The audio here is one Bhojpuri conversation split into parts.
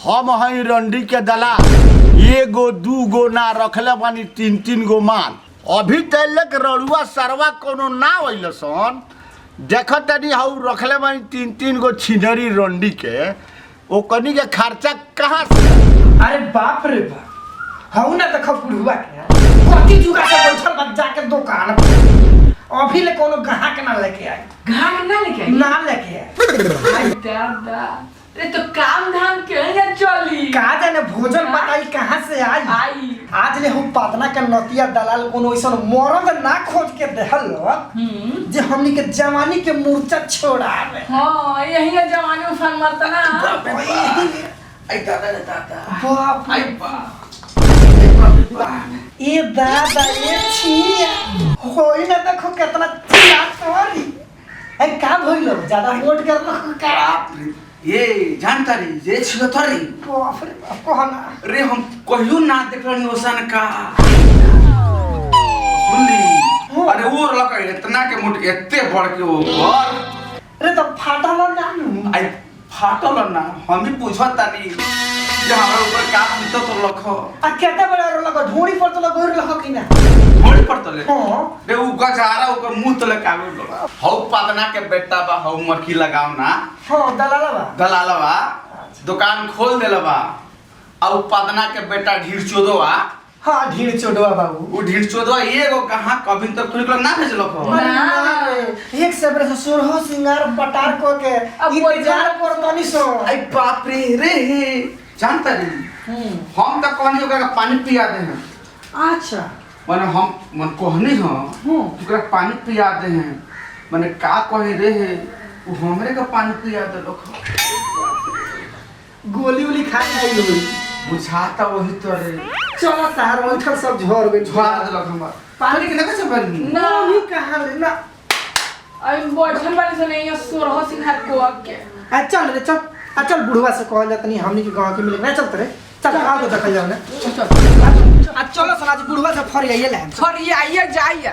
हम हई रंडी के दला एगो दूगो ना रखले बानी तीन गो माल। अभी तक रड़ुआ सरवा कोनो ना होइल सन। देखत तनी हाउ रखले बानी तीन गो छिनरी रंडी के ओ कनी के खर्चा कहाँ से? अरे बाप रे बाप, हाउ ना देखो बुढ़वा के कति जुगा से बैठल बा जाके दुकान पर। अभी ले कोनो ग्राहक ना लेके आए। ग्राहक ना लेके आए? ना लेके आए। आई दादा, अरे तो काम धाम के चली। का जाने भोजन बताई कहाँ से आई। आज ले हम पातना के नतिया दलाल कोनो ऐसन मरद ना खोज के देहल जे हमनी के जवानी के मूर्छा छोड़ावे। हां यही जवानी उफान मरता ना। आई दादा रे दादा, बाप आई बाप, ये दादा ये छिया होई ना देखो कितना चिल्ला तोरी। ए का भइलो ज्यादा वोट करलो का? ये जानता रे ये छियो थरी बाप रे बाप कहना रे हम कहियो ना देखलनी ओसन का सुनली। अरे वो लका इतना के मुठ एते बड़ के वो घर रे तो फाटल ना नु। आई फाटल ना हम ही पूछत तानी जे हमरा ऊपर का बीतो तो लखो आ केते बड़ा रो लगा ढोड़ी पर तो लगा लखो कि ना मोड़ी पर तले। हां रे उ गजारा ओकर मुंह तले कागो लगा हौ पादना के बेटा बा हौ मरकी लगाव ना। हां दलालवा दलालवा दुकान खोल देलबा आ उ पादना के बेटा ढीर चोदवा। हां ढीर चोदवा बाबू। उ ढीर चोदवा एगो कहां कभी तक खुल ना भेजलक हो। एक से बरे से सोरहो सिंगार पटार को के इंतजार पर तनी सो। आई बाप रे रे जानता रे हम त कहनी ओकरा के पानी पिया दे हैं। अच्छा माने हम मन कहनी हां ओकरा पानी पिया दे हैं माने का कहे रे उ हमरे के पानी पिया दे लोग गोली उली खाई नहीं होई बुझाता वही तो रे। चलो तार बैठल सब झोर गई झोरा देलक हमर पानी के ना कैसे बनी ना ही कहां ले ना। आई बैठल वाले से नहीं सोरहो सिंहार को के। आ चल रे चल, आ चल बुढ़वा से कहल जातनी हमनी के गांव के मिले ना। चल रे चल आ तो देखल जाओ ना। आ चलो सलाज बुढ़वा से फर आइए ले फर आइए जाइए।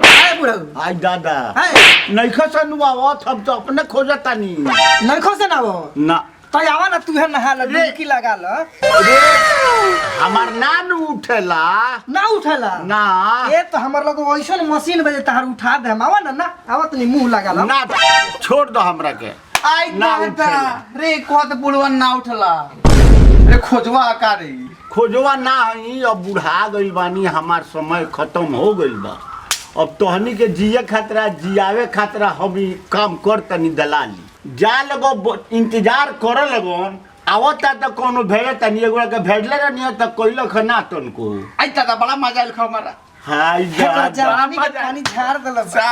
ए बुढ़ऊ आई दादा ए नइखा सनु आवत हम तो अपने खोजतानी नइखो से ना वो ना। तो आवा ना तू है नहा ल डुबकी लगा ल। अरे हमार नान उठेला ना उठला ना। ए तो हमर लोग ओइसन मशीन बजे तार उठा दे हम। आवा ना ना आवा तनी मुंह लगा ल ना छोड़ दो हमरा के। आई ना दादा उठेला। रे कहत बुढ़वा ना उठला रे खोजवा का रे खोजवा ना हई अब बुढ़ा गइल बानी हमार समय खत्म हो गइल बा। अब तोहनी के जिए खतरा जियावे खतरा हम ही काम कर तनी दलाली जा लगो इंतजार कर लगन आवता त कोनो भेजे तनी एगो के भेजले रहनी त कोइल खना तनको। आई दादा बड़ा मजा आइल हमरा। हाय जा जा पानी झाड़ देल सा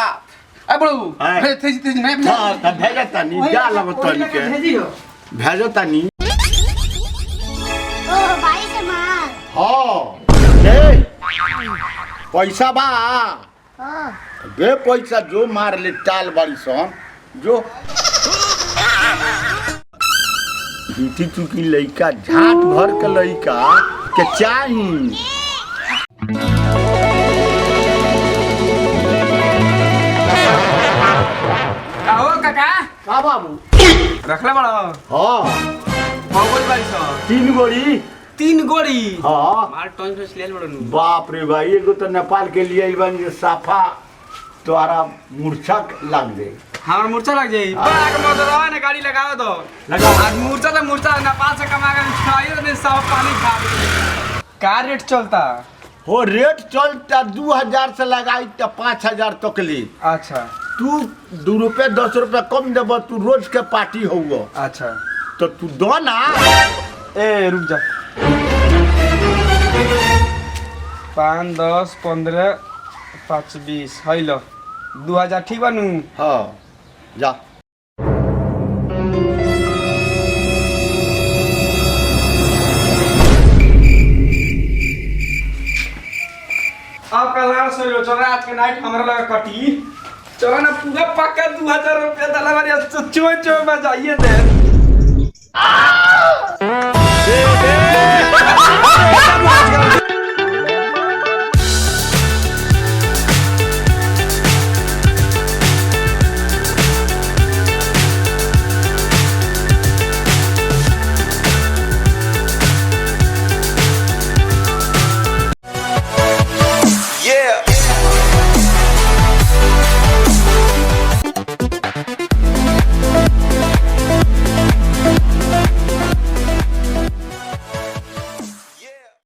ए बड़ू हाय। रे तेजी तेजी मैं हां त भेजे तनी जा लगो तनी के भेजियो। भेजो तनी। ओ भाई से मार। हां ए पैसा बा हां बे पैसा जो मार ले टाल बाड़ी सन जो बीटी चुकी लइका झाट भर के लइका के चाही। आओ काका का बाबू रखले बड़ा हां बहुत बारी सा तीन गोड़ी 3 गोड़ी हां मार टोन से ले बड़ू। बाप रे भाई एगो तो नेपाल के लिए बन जे साफा तोरा मूर्छा लग दे। हमार मूर्छा लग जाई बड़ा के मोटरवा ने गाड़ी लगाओ दो लगाओ। आज मूर्छा तो मूर्छा नेपाल से कमा के खाइयो ने सब पानी खा का रेट चलता हो रेट चलता 2000 से लगाई त 5000 तक ली। अच्छा तू 2 रुपए 10 रुपए कम देब तू रोज के पार्टी होगा अच्छा तो तू दो ना। ए रुक जा 5 10 15 5 20 है लो 2000 ठीक बनू। हाँ जा अब कल से लो चलो आज के नाइट हमरा लगा कटी चलो ना पूरा पक्का 2000 रुपया दला बारी चो चो बजाइए दे।